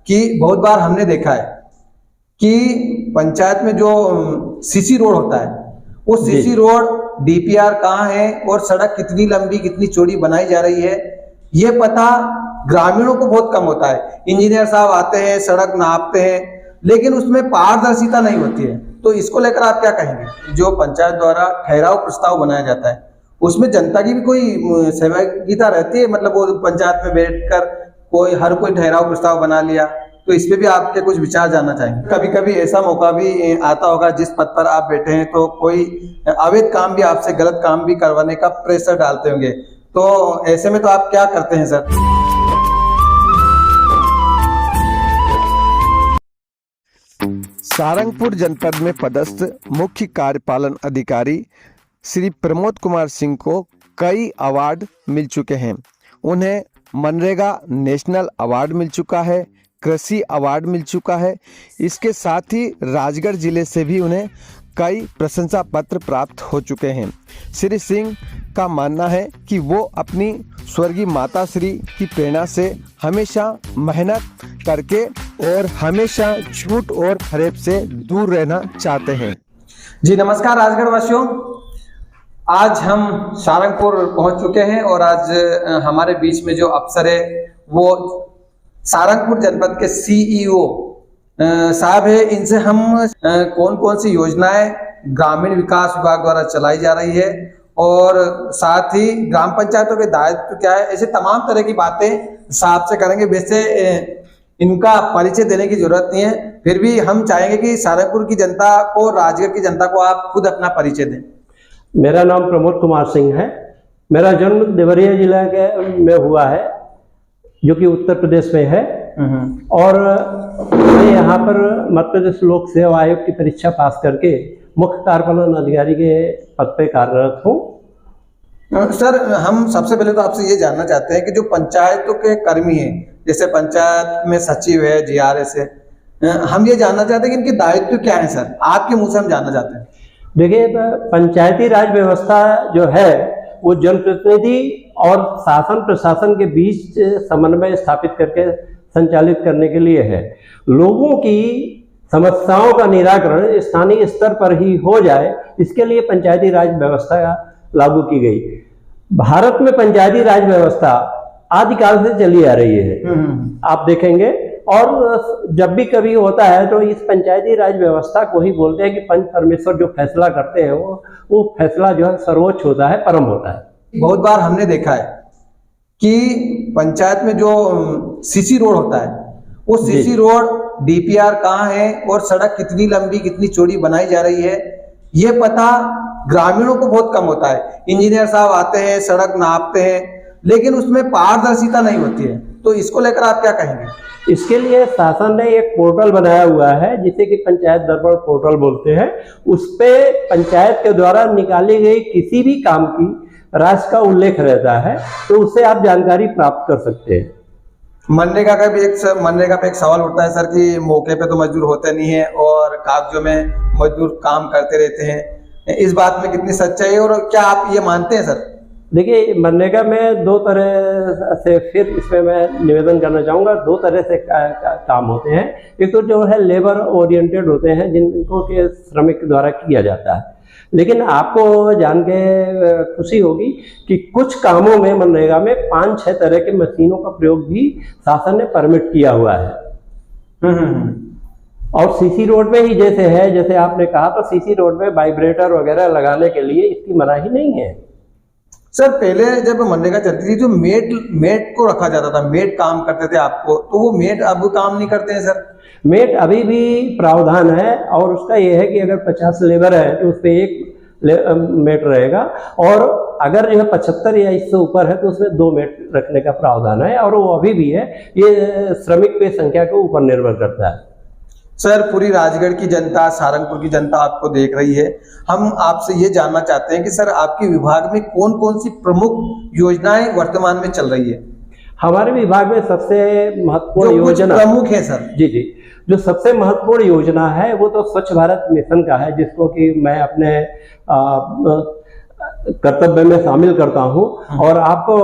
कि बहुत बार हमने देखा है कि पंचायत में जो सीसी रोड होता है, वो सीसी रोड डीपीआर कहाँ है और सड़क कितनी लंबी कितनी चौड़ी बनाई जा रही है, ये पता ग्रामीणों को बहुत कम होता है। इंजीनियर साहब आते हैं, सड़क नापते हैं, लेकिन उसमें पारदर्शिता नहीं होती है। तो इसको लेकर आप क्या कहेंगे? जो पंचायत द्वारा ठहराव प्रस्ताव बनाया जाता है, उसमें जनता की भी कोई सहभागिता रहती है? मतलब वो पंचायत में बैठकर हर कोई ठहराव प्रस्ताव बना लिया, तो इस पे भी आपके कुछ विचार जानना चाहेंगे। कभी कभी ऐसा मौका भी आता होगा जिस पद पर आप बैठे हैं तो कोई अवैध काम भी आपसे, गलत काम भी करवाने का प्रेशर डालते होंगे, तो ऐसे में तो आप क्या करते हैं सर? सारंगपुर जनपद में पदस्थ मुख्य कार्यपालन अधिकारी श्री प्रमोद कुमार सिंह को कई अवार्ड मिल चुके हैं। उन्हें मनरेगा नेशनल अवार्ड मिल चुका है, कृषि अवार्ड मिल चुका है। इसके साथ ही राजगढ़ जिले से भी उन्हें कई प्रशंसा पत्र प्राप्त हो चुके हैं। श्री सिंह का मानना है कि वो अपनी स्वर्गीय माता श्री की प्रेरणा से हमेशा मेहनत करके और हमेशा झूठ और फरेब से दूर रहना चाहते हैं। जी नमस्कार राजगढ़ वासियों, आज हम सारंगपुर पहुंच चुके हैं और आज हमारे बीच में जो अफसर है वो सारंगपुर जनपद के सीईओ साहब है। इनसे हम कौन कौन सी योजनाएं ग्रामीण विकास विभाग द्वारा चलाई जा रही है और साथ ही ग्राम पंचायतों के दायित्व क्या है, ऐसे तमाम तरह की बातें साहब से करेंगे। वैसे इनका परिचय देने की जरूरत नहीं है, फिर भी हम चाहेंगे कि सारंगपुर की जनता को, राजगढ़ की जनता को आप खुद अपना परिचय दें। मेरा नाम प्रमोद कुमार सिंह है। मेरा जन्म देवरिया जिला के में हुआ है, जो कि उत्तर प्रदेश में है, और मैं यहाँ पर मध्य प्रदेश लोक सेवा आयोग की परीक्षा पास करके मुख्य कार्यपालन अधिकारी के पद पे कार्यरत हूँ। सर, हम सबसे पहले तो आपसे ये जानना चाहते हैं कि जो पंचायतों के कर्मी हैं, जैसे पंचायत में सचिव है, जीआरएस है, हम ये जानना चाहते हैं कि इनके दायित्व क्या है सर? आपके मुंह से हम जानना चाहते हैं। देखिए, पंचायती राज व्यवस्था जो है वो जनप्रतिनिधि और शासन प्रशासन के बीच समन्वय स्थापित करके संचालित करने के लिए है। लोगों की समस्याओं का निराकरण स्थानीय स्तर पर ही हो जाए, इसके लिए पंचायती राज व्यवस्था लागू की गई। भारत में पंचायती राज व्यवस्था आदिकाल से चली आ रही है, आप देखेंगे, और जब भी कभी होता है तो इस पंचायती राज व्यवस्था को ही बोलते हैं कि पंच परमेश्वर जो फैसला करते हैं वो फैसला जो है सर्वोच्च होता है, परम होता है। बहुत बार हमने देखा है कि पंचायत में जो सीसी रोड होता है, वो सीसी रोड डीपीआर कहाँ है और सड़क कितनी लंबी कितनी चौड़ी बनाई जा रही है, ये पता ग्रामीणों को बहुत कम होता है। इंजीनियर साहब आते हैं, सड़क नापते हैं, लेकिन उसमें पारदर्शिता नहीं होती है। तो इसको लेकर आप क्या कहेंगे? इसके लिए शासन ने एक पोर्टल बनाया हुआ है जिसे कि पंचायत दर्पण पोर्टल बोलते हैं। उस पे पंचायत के द्वारा निकाली गई किसी भी काम की राशि का उल्लेख रहता है, तो उससे आप जानकारी प्राप्त कर सकते हैं। मनरेगा का भी मनरेगा पे एक सवाल उठता है सर कि मौके पे तो मजदूर होते नहीं है और कागजों में मजदूर काम करते रहते हैं। इस बात में कितनी सच्चाई है और क्या आप ये मानते हैं सर? देखिए, मनरेगा में दो तरह से, फिर इसमें मैं निवेदन करना चाहूँगा, दो तरह से काम होते हैं। एक तो जो है लेबर ओरिएंटेड होते हैं, जिनको के श्रमिक द्वारा किया जाता है, लेकिन आपको जान के खुशी होगी कि कुछ कामों में मनरेगा में 5-6 तरह के मशीनों का प्रयोग भी शासन ने परमिट किया हुआ है। और सीसी रोड में ही जैसे है, जैसे आपने कहा, तो सीसी रोड में वाइब्रेटर वगैरह लगाने के लिए इसकी मनाही नहीं है। सर, पहले जब मनरेगा चलती थी तो मेट को रखा जाता था, मेट काम करते थे आपको, तो वो मेट अब काम नहीं करते हैं सर? मेट अभी भी प्रावधान है, और उसका ये है कि अगर 50 लेबर है तो उस पर 1 मेट रहेगा, और अगर जो है 75 या इससे ऊपर है तो उसमें 2 मेट रखने का प्रावधान है, और वो अभी भी है। ये श्रमिक पे संख्या के ऊपर निर्भर करता है। सर, पूरी राजगढ़ की जनता, सारंगपुर की जनता आपको देख रही है। हम आपसे ये जानना चाहते हैं कि सर, आपके विभाग में कौन कौन सी प्रमुख योजनाएं वर्तमान में चल रही है? हमारे विभाग में सबसे महत्वपूर्ण योजना प्रमुख है सर। जी, जो सबसे महत्वपूर्ण योजना है वो तो स्वच्छ भारत मिशन का है, जिसको कि मैं अपने कर्तव्य में शामिल करता हूं। और आपको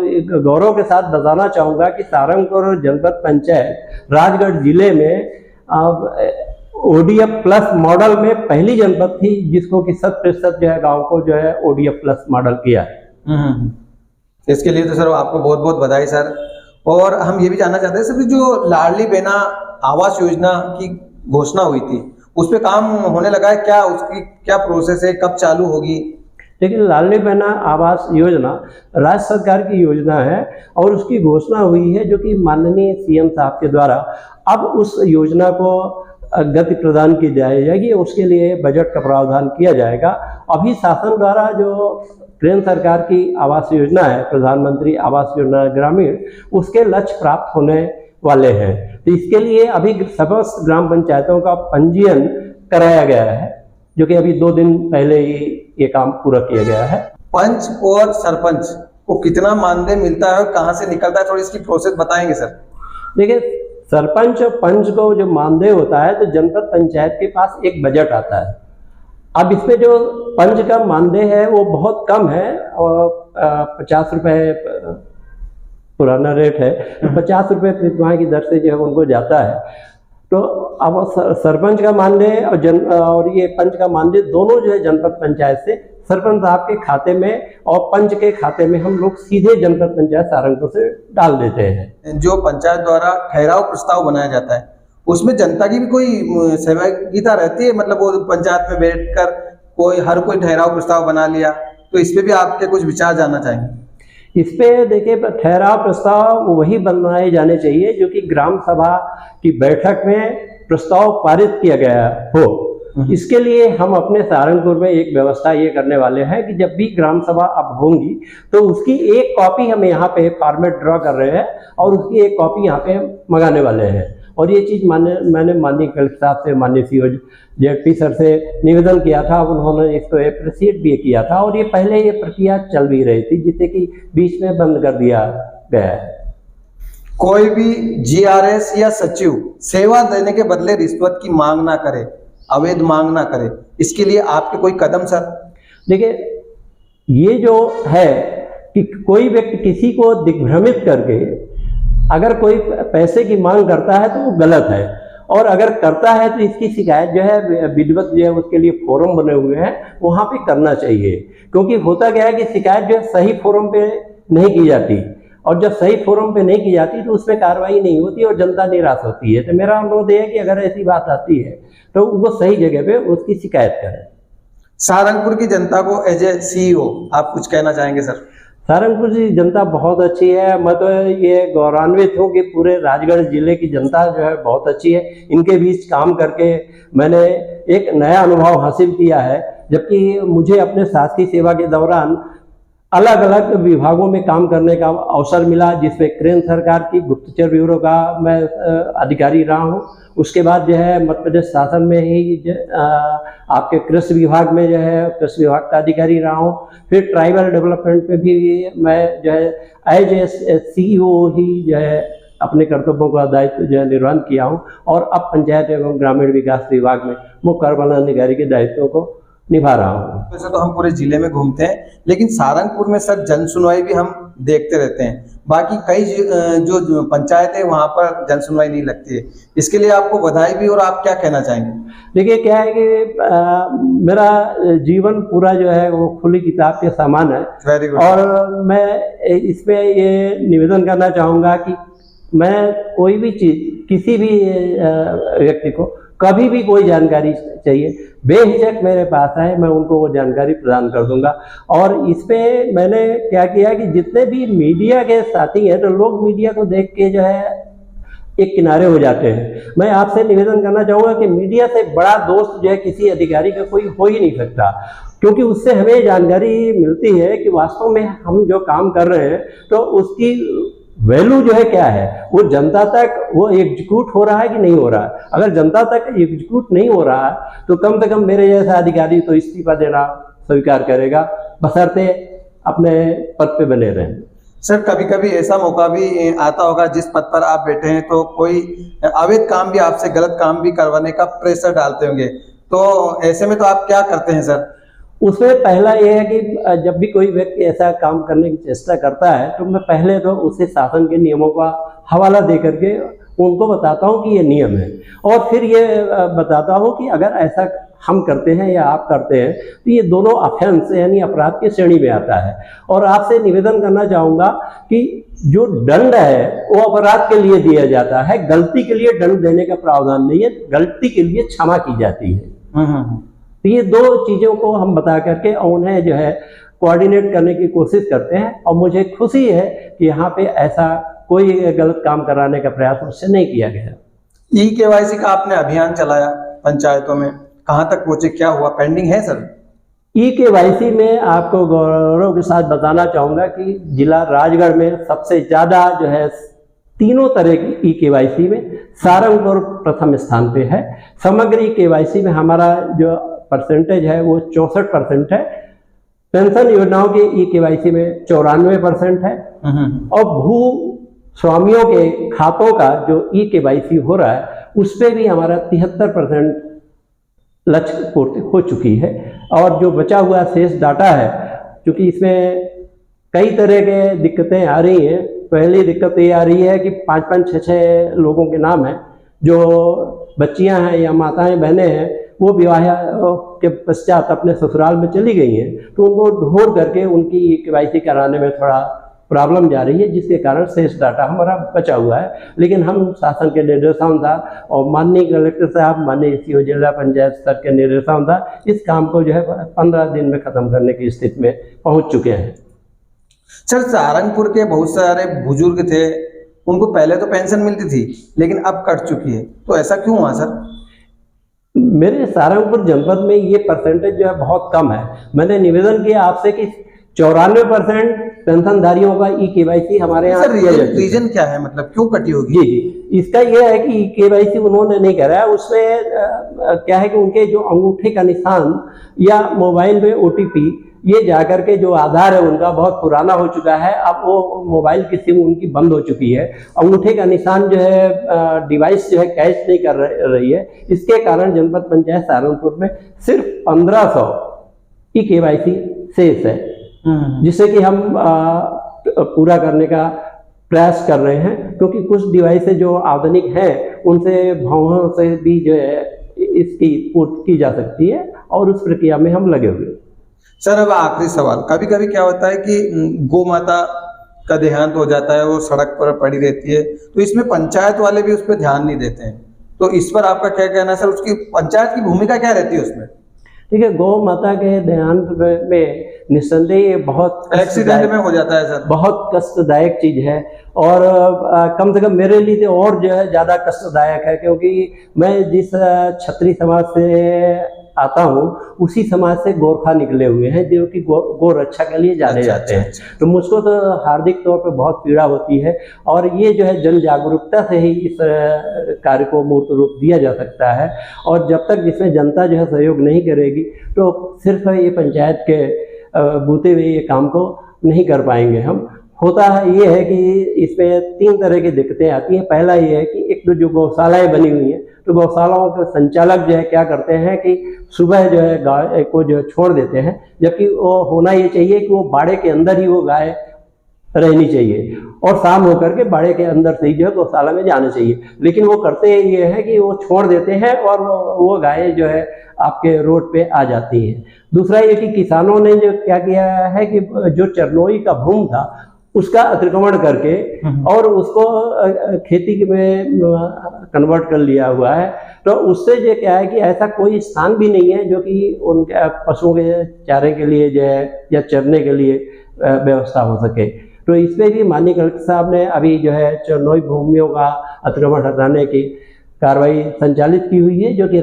एक गौरव के साथ बताना चाहूँगा कि सारंगपुर जनपद पंचायत राजगढ़ जिले में ODF प्लस मॉडल में पहली जनपद थी जिसको कि 100% जो है गाँव को जो है ODF प्लस मॉडल किया है। इसके लिए तो सर आपको बहुत बहुत बधाई सर। और हम ये भी जानना चाहते हैं सर कि जो लाडली बहना आवास योजना की घोषणा हुई थी उस पे काम होने लगा है क्या, उसकी क्या प्रोसेस है, कब चालू होगी? लेकिन लाडली बहना आवास योजना राज्य सरकार की योजना है और उसकी घोषणा हुई है जो कि माननीय CM साहब के द्वारा अब उस योजना को गति प्रदान की जाएगी। उसके लिए बजट का प्रावधान किया जाएगा। अभी शासन द्वारा जो केंद्र सरकार की आवास योजना है, प्रधानमंत्री आवास योजना ग्रामीण, उसके लक्ष्य प्राप्त होने वाले हैं। तो इसके लिए अभी समस्त ग्राम पंचायतों का पंजीयन कराया गया है जो कि अभी 2 दिन पहले ही ये काम पूरा किया गया है। पंच और सरपंच को कितना मानदेय मिलता है और कहाँ से निकलता है, थोड़ी इसकी प्रोसेस बताएंगे सर? देखिए, सरपंच और पंच को जो मानदेय होता है तो जनपद पंचायत के पास एक बजट आता है। अब इसमें जो पंच का मानदेय है वो बहुत कम है और 50 रुपये पुराना रेट है, 50 रुपये प्रतिमाह की दर से जो है उनको जाता है। तो अब सरपंच का मानदेय और ये पंच का मानदेय दोनों जो है जनपद पंचायत से सरपंच साहब के खाते में और पंच के खाते में हम लोग सीधे जनपद पंचायत सारंगपुर से डाल देते हैं। जो पंचायत द्वारा ठहराव प्रस्ताव बनाया जाता है उसमें जनता की भी कोई सहभागिता रहती है? मतलब वो पंचायत में बैठकर हर कोई ठहराव प्रस्ताव बना लिया, तो इस पे भी आपके कुछ विचार जानना चाहेंगे? इस पे देखिए, ठहराव प्रस्ताव वही बनाए जाने चाहिए जो कि ग्राम सभा की बैठक में प्रस्ताव पारित किया गया हो। इसके लिए हम अपने सारंगपुर में एक व्यवस्था ये करने वाले हैं कि जब भी ग्राम सभा अब होंगी तो उसकी एक कॉपी हम यहाँ पे फॉर्मेट ड्रॉ कर रहे हैं और उसकी एक कॉपी यहाँ पे मंगाने वाले हैं। और ये चीज़ मैंने माननीय कलेक्टर साहब से, माननीय CO JP सर से निवेदन किया था, उन्होंने इसको अप्रिशिएट भी किया था और ये पहले ये प्रक्रिया चल भी रही थी जिसे कि बीच में बंद कर दिया गया है। कोई भी GRS या सचिव सेवा देने के बदले रिश्वत की मांग ना करे, अवैध मांग ना करे, इसके लिए आपके कोई कदम सर? देखिए, ये जो है कि कोई व्यक्ति किसी को दिग्भ्रमित करके अगर कोई पैसे की मांग करता है तो वो गलत है, और अगर करता है तो इसकी शिकायत जो है विधिवत जो है उसके लिए फोरम बने हुए हैं वहाँ पे करना चाहिए। क्योंकि होता क्या है कि शिकायत जो है सही फोरम पे नहीं की जाती और जब सही फोरम पे नहीं की जाती तो उसमें कार्रवाई नहीं होती और जनता निराश होती है। तो मेरा अनुरोध है कि अगर ऐसी बात आती है तो वो सही जगह पे उसकी शिकायत करें। सारंगपुर की जनता को एज ए CEO आप कुछ कहना चाहेंगे सर? सारंगपुर की जनता बहुत अच्छी है। मैं तो ये गौरवान्वित हूँ कि पूरे राजगढ़ जिले की जनता जो है बहुत अच्छी है। इनके बीच काम करके मैंने एक नया अनुभव हासिल किया है, जबकि मुझे अपने शासकीय सेवा के दौरान अलग अलग विभागों में काम करने का अवसर मिला, जिसमें केंद्र सरकार की गुप्तचर ब्यूरो का मैं अधिकारी रहा हूँ। उसके बाद जो है मध्य प्रदेश शासन में ही आपके कृषि विभाग में जो है कृषि विभाग का अधिकारी रहा हूँ। फिर ट्राइबल डेवलपमेंट में भी मैं जो है एज ए CEO ही जो है अपने कर्तव्यों का दायित्व जो है निर्वहन किया हूँ, और अब पंचायत एवं ग्रामीण विकास विभाग में मुख्य कार्यपालन अधिकारी के दायित्वों को निभा रहा हूँ। वैसे तो हम पूरे जिले में घूमते हैं, लेकिन सारंगपुर में सर जन सुनवाई भी हम देखते रहते हैं। बाकी कई जो पंचायत है वहाँ पर जन सुनवाई नहीं लगती है, इसके लिए आपको बधाई भी। और आप क्या कहना चाहेंगे? देखिए, क्या है कि मेरा जीवन पूरा जो है वो खुली किताब के समान है। Very good. और मैं इसमें ये निवेदन करना चाहूँगा कि मैं कोई भी चीज़ किसी भी व्यक्ति को कभी भी कोई जानकारी चाहिए, बेहिचक मेरे पास आए, मैं उनको वो जानकारी प्रदान कर दूंगा। और इस पे मैंने क्या किया कि जितने भी मीडिया के साथी हैं तो लोग मीडिया को देख के जो है एक किनारे हो जाते हैं। मैं आपसे निवेदन करना चाहूँगा कि मीडिया से बड़ा दोस्त जो है किसी अधिकारी का कोई हो ही नहीं सकता, क्योंकि उससे हमें जानकारी मिलती है कि वास्तव में हम जो काम कर रहे हैं तो उसकी वैल्यू जो है क्या है, वो जनता तक वो एग्जीक्यूट हो रहा है कि नहीं हो रहा है। अगर जनता तक एग्जीक्यूट नहीं हो रहा है तो कम से कम मेरे जैसा अधिकारी तो इस्तीफा देना स्वीकार करेगा, बशर्ते अपने पद पे बने रहें। सर कभी कभी ऐसा मौका भी आता होगा जिस पद पर आप बैठे हैं तो कोई अवैध काम भी आपसे, गलत काम भी करवाने का प्रेशर डालते होंगे, तो ऐसे में तो आप क्या करते हैं सर? उसमें पहला ये है कि जब भी कोई व्यक्ति ऐसा काम करने की चेष्टा करता है तो मैं पहले तो उसे शासन के नियमों का हवाला दे करके उनको बताता हूँ कि ये नियम है, और फिर ये बताता हूँ कि अगर ऐसा हम करते हैं या आप करते हैं तो ये दोनों ऑफेंस यानी अपराध की श्रेणी में आता है। और आपसे निवेदन करना चाहूँगा कि जो दंड है वो अपराध के लिए दिया जाता है, गलती के लिए दंड देने का प्रावधान नहीं है, गलती के लिए क्षमा की जाती है। तो ये दो चीज़ों को हम बता करके उन्हें जो है कोऑर्डिनेट करने की कोशिश करते हैं, और मुझे खुशी है कि यहाँ पे ऐसा कोई गलत काम कराने का प्रयास उससे नहीं किया गया। ई-केवाईसी का आपने अभियान चलाया पंचायतों में, कहाँ तक पहुंचे, क्या हुआ, पेंडिंग है सर? ई-केवाईसी में आपको गौरव के साथ बताना चाहूँगा कि जिला राजगढ़ में सबसे ज़्यादा जो है तीनों तरह की ई-केवाईसी में सारंगपुर प्रथम स्थान पे है। समग्र ई-केवाईसी में हमारा जो परसेंटेज है वो 64% है। पेंशन योजनाओं के ई-केवाईसी में 94% है, और भू स्वामियों के खातों का जो ई-केवाईसी हो रहा है उस पर भी हमारा 73% लक्ष्य पूर्ति हो चुकी है। और जो बचा हुआ शेष डाटा है, क्योंकि इसमें कई तरह के दिक्कतें आ रही हैं। पहली दिक्कत ये आ रही है कि 5-5, 6-6 लोगों के नाम हैं, जो बच्चियां हैं या माताएं बहनें हैं, वो विवाह के पश्चात अपने ससुराल में चली गई हैं, तो उनको ढूंढ करके उनकी केवाईसी कराने में थोड़ा प्रॉब्लम जा रही है, जिसके कारण शेष डाटा हमारा बचा हुआ है। लेकिन हम शासन के निर्देशानुसार और माननीय कलेक्टर साहब, माननीय सीओ जिला पंचायत स्तर के निर्देशानुसार इस काम को जो है 15 दिन में खत्म करने की स्थिति में पहुंच चुके हैं। सर, सहारनपुर के बहुत सारे बुजुर्ग थे, उनको पहले तो पेंशन मिलती थी लेकिन अब कट चुकी है, तो ऐसा क्यों हुआ सर? मेरे सहारनपुर जनपद में ये परसेंटेज जो है बहुत कम है। मैंने निवेदन किया आपसे कि 94% पेंशनधारियों का ई-केवाईसी हमारे यहाँ रीजन क्या है, मतलब क्यों कटी होगी? जी, इसका यह है कि ई-केवाईसी उन्होंने नहीं कराया। उसमें क्या है कि उनके जो अंगूठे का निशान या मोबाइल में OTP ये जाकर के जो आधार है उनका बहुत पुराना हो चुका है। अब वो मोबाइल की सिम उनकी बंद हो चुकी है। अंगूठे का निशान जो है डिवाइस जो है कैच नहीं कर रही है। इसके कारण जनपद पंचायत सहारनपुर में सिर्फ 1500 ई-केवाईसी शेष है, जिसे कि हम पूरा करने का प्रयास कर रहे हैं, क्योंकि कुछ डिवाइस जो आधुनिक हैं उनसे भावों से भी जो है इसकी पूर्ति की जा सकती है, और उस प्रक्रिया में हम लगे हुए हैं। सर, अब आखिरी सवाल, कभी कभी क्या होता है कि गौ माता का देहांत हो जाता है, वो सड़क पर पड़ी रहती है, तो इसमें पंचायत वाले भी उस पर ध्यान नहीं देते हैं, तो इस पर आपका क्या कहना है सर? उसकी पंचायत की भूमिका क्या रहती है उसमें? ठीक है, गौ माता के देहांत में निस्संदेह बहुत एक्सीडेंट में हो जाता है सर, बहुत कष्टदायक चीज है, और कम से कम मेरे लिए तो और जो है ज्यादा कष्टदायक है, क्योंकि मैं जिस क्षत्रिय समाज से आता हूँ उसी समाज से गोरखा निकले हुए हैं, जो कि गौ रक्षा के लिए जाने जाते हैं। तो मुझको तो हार्दिक तौर पे बहुत पीड़ा होती है, और ये जो है जन जागरूकता से ही इस कार्य को मूर्त रूप दिया जा सकता है। और जब तक इसमें जनता जो है सहयोग नहीं करेगी तो सिर्फ ये पंचायत के बूते हुए ये काम को नहीं कर पाएंगे हम। होता है ये है कि इसमें 3 तरह की दिक्कतें आती हैं। पहला ये है कि एक तो जो गौशालाएं बनी हुई हैं, तो गौशालाओं के संचालक जो है क्या करते हैं कि सुबह जो है गाय को जो है छोड़ देते हैं, जबकि वो होना ये चाहिए कि वो बाड़े के अंदर ही वो गाय रहनी चाहिए, और शाम होकर के बाड़े के अंदर से ही जो है गौशाला में जाना चाहिए। लेकिन वो करते ये है कि वो छोड़ देते हैं और वो गाय जो है आपके रोड पे आ जाती हैं। दूसरा ये कि किसानों ने जो क्या किया है कि जो चरनोई का भूमि था उसका अतिक्रमण करके और उसको खेती में कन्वर्ट कर लिया हुआ है। तो उससे जो क्या है कि ऐसा कोई स्थान भी नहीं है जो कि उनके पशुओं के चारे के लिए जो है या चरने के लिए व्यवस्था हो सके। तो इसमें भी माननीय कलेक्टर साहब ने अभी जो है चरनोई भूमियों का अतिक्रमण हटाने की कार्रवाई संचालित की हुई है, जो कि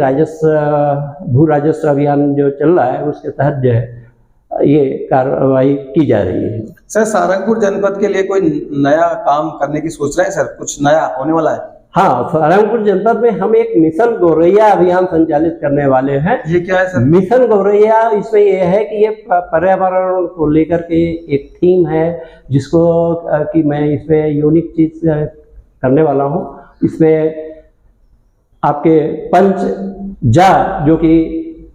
भू राजस्व अभियान जो चल रहा है उसके तहत जो है ये कार्रवाई की जा रही है। सर, सहारनपुर जनपद के लिए कोई नया काम करने की सोच रहे हैं सर? कुछ नया होने वाला है? हाँ, सहारनपुर जनपद में हम एक मिशन गौरैया अभियान संचालित करने वाले हैं। ये क्या है सर? मिशन गौरैया, इसमें यह है कि ये पर्यावरण को लेकर के एक थीम है, जिसको कि मैं इसमें यूनिक चीज करने वाला हूँ। इसमें आपके पंच जा जो कि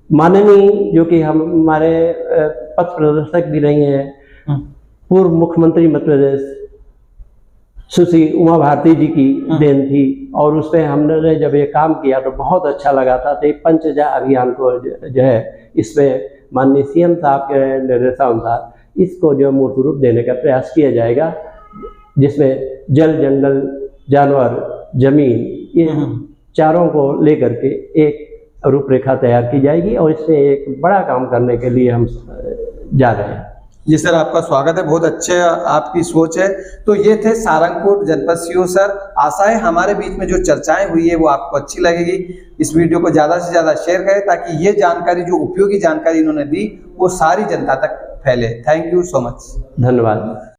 माननीय जो कि हमारे पथ प्रदर्शक भी रही हैं, पूर्व मुख्यमंत्री मध्य प्रदेश सुश्री उमा भारती जी की देन थी, और उस पर हमने जब ये काम किया तो बहुत अच्छा लगा था। तो पंचजा अभियान को जो है इसमें माननीय सीएम साहब के निर्देशानुसार इसको जो मूर्त रूप देने का प्रयास किया जाएगा, जिसमें जल, जंगल, जानवर, जमीन, ये चारों को लेकर के एक रूपरेखा तैयार की जाएगी और इसमें एक बड़ा काम करने के लिए हम जा रहे हैं। जी सर, आपका स्वागत है, बहुत अच्छे आपकी सोच है। तो ये थे सारंगपुर जनपद सीओ सर। आशा है हमारे बीच में जो चर्चाएं हुई है वो आपको अच्छी लगेगी। इस वीडियो को ज़्यादा से ज़्यादा शेयर करें ताकि ये जानकारी, जो उपयोगी जानकारी इन्होंने दी, वो सारी जनता तक फैले। Thank you so much. धन्यवाद।